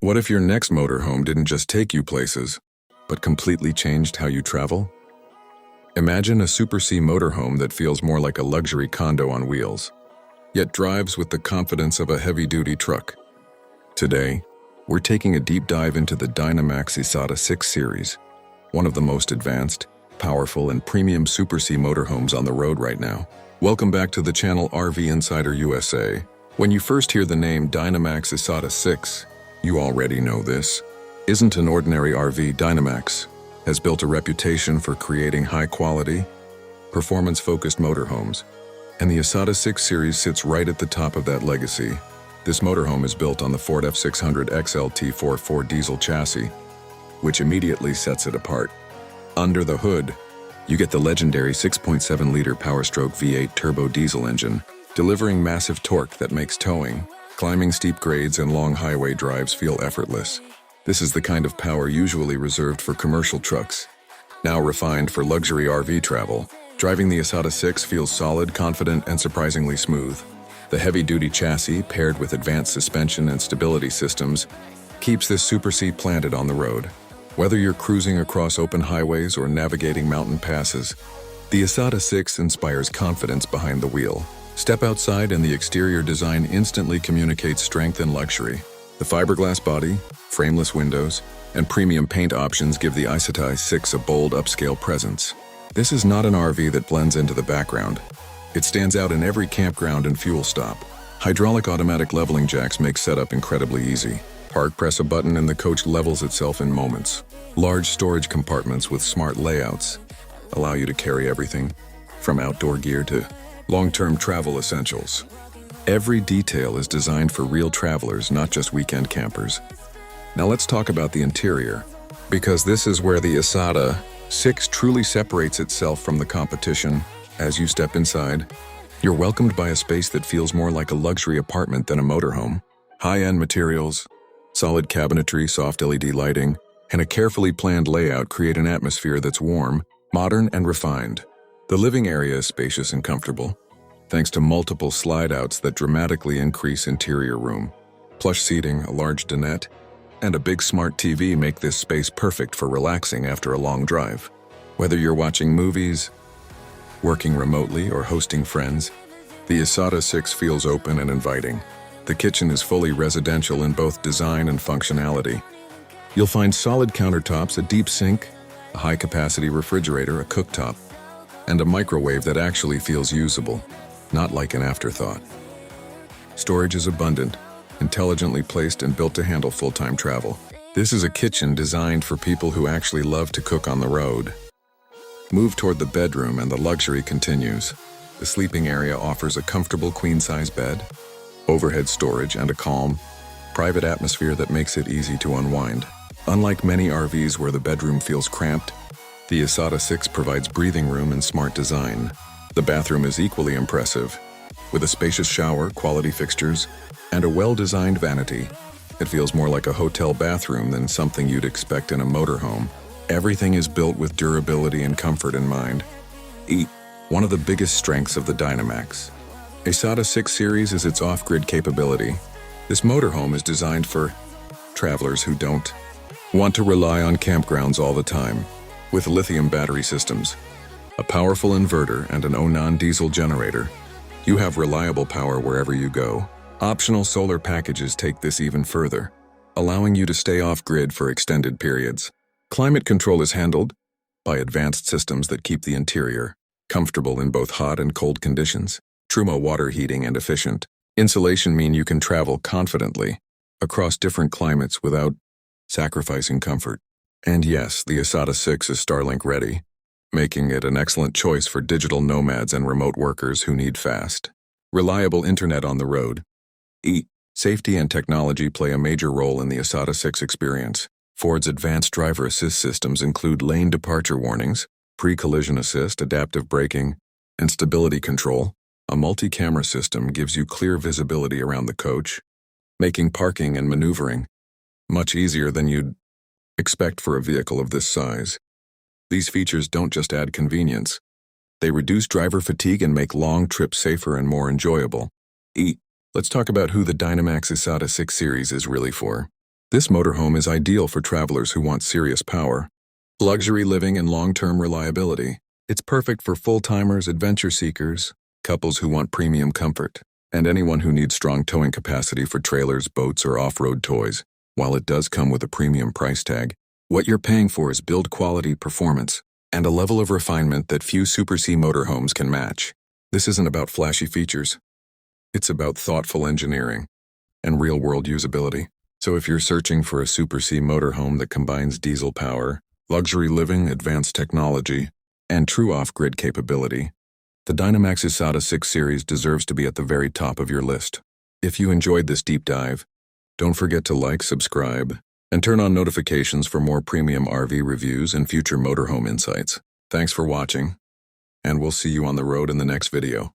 What if your next motorhome didn't just take you places, but completely changed how you travel? Imagine a Super C motorhome that feels more like a luxury condo on wheels, yet drives with the confidence of a heavy-duty truck. Today, we're taking a deep dive into the Dynamax Isata 6 series, one of the most advanced, powerful, and premium Super C motorhomes on the road right now. Welcome back to the channel RV Insider USA. When you first hear the name Dynamax Isata 6, you already know this isn't an ordinary RV. Dynamax has built a reputation for creating high-quality, performance-focused motorhomes, and the Isata 6 series sits right at the top of that legacy. This motorhome is built on the Ford F600 XLT44 diesel chassis, which immediately sets it apart. Under the hood, you get the legendary 6.7-liter Powerstroke V8 turbo diesel engine, delivering massive torque that makes towing, climbing steep grades, and long highway drives feel effortless. This is the kind of power usually reserved for commercial trucks, now refined for luxury RV travel. Driving the Isata 6 feels solid, confident, and surprisingly smooth. The heavy-duty chassis, paired with advanced suspension and stability systems, keeps this Super C planted on the road. Whether you're cruising across open highways or navigating mountain passes, the Isata 6 inspires confidence behind the wheel. Step outside and the exterior design instantly communicates strength and luxury. The fiberglass body, frameless windows, and premium paint options give the Isata 6 a bold upscale presence. This is not an RV that blends into the background. It stands out in every campground and fuel stop. Hydraulic automatic leveling jacks make setup incredibly easy. Press a button and the coach levels itself in moments. Large storage compartments with smart layouts allow you to carry everything from outdoor gear to long-term travel essentials. Every detail is designed for real travelers, not just weekend campers. Now let's talk about the interior, because this is where the Isata 6 truly separates itself from the competition. As you step inside, you're welcomed by a space that feels more like a luxury apartment than a motorhome. High-end materials, solid cabinetry, soft LED lighting, and a carefully planned layout create an atmosphere that's warm, modern, and refined. The living area is spacious and comfortable, thanks to multiple slide-outs that dramatically increase interior room. Plush seating, a large dinette, and a big smart TV make this space perfect for relaxing after a long drive. Whether you're watching movies, working remotely, or hosting friends, the Isata 6 feels open and inviting. The kitchen is fully residential in both design and functionality. You'll find solid countertops, a deep sink, a high-capacity refrigerator, a cooktop, and a microwave that actually feels usable, not like an afterthought. Storage is abundant, intelligently placed and built to handle full-time travel. This is a kitchen designed for people who actually love to cook on the road. Move toward the bedroom and the luxury continues. The sleeping area offers a comfortable queen-size bed, overhead storage, and a calm, private atmosphere that makes it easy to unwind. Unlike many RVs where the bedroom feels cramped, the Isata 6 provides breathing room and smart design. The bathroom is equally impressive, with a spacious shower, quality fixtures, and a well-designed vanity. It feels more like a hotel bathroom than something you'd expect in a motorhome. Everything is built with durability and comfort in mind. One of the biggest strengths of the Dynamax Isata 6 series is its off-grid capability. This motorhome is designed for travelers who don't want to rely on campgrounds all the time. With lithium battery systems, a powerful inverter, and an O-non diesel generator, you have reliable power wherever you go. Optional solar packages take this even further, allowing you to stay off-grid for extended periods. Climate control is handled by advanced systems that keep the interior comfortable in both hot and cold conditions. Truma water heating and efficient insulation mean you can travel confidently across different climates without sacrificing comfort. And yes, the Isata 6 is Starlink ready, making it an excellent choice for digital nomads and remote workers who need fast, reliable internet on the road. Safety and technology play a major role in the Isata 6 experience. Ford's advanced driver assist systems include lane departure warnings, pre-collision assist, adaptive braking, and stability control. A multi-camera system gives you clear visibility around the coach, making parking and maneuvering much easier than you'd expect for a vehicle of this size. These features don't just add convenience, they reduce driver fatigue and make long trips safer and more enjoyable. Let's talk about who the Dynamax Isata 6 series is really for. This motorhome is ideal for travelers who want serious power, luxury living, and long-term reliability. It's perfect for full-timers, adventure seekers, couples who want premium comfort, and anyone who needs strong towing capacity for trailers, boats, or off-road toys. While it does come with a premium price tag, what you're paying for is build quality, performance, and a level of refinement that few Super C motorhomes can match. This isn't about flashy features. It's about thoughtful engineering and real-world usability. So if you're searching for a Super C motorhome that combines diesel power, luxury living, advanced technology, and true off-grid capability, the Dynamax Isata 6 Series deserves to be at the very top of your list. If you enjoyed this deep dive, don't forget to like, subscribe, and turn on notifications for more premium RV reviews and future motorhome insights. Thanks for watching, and we'll see you on the road in the next video.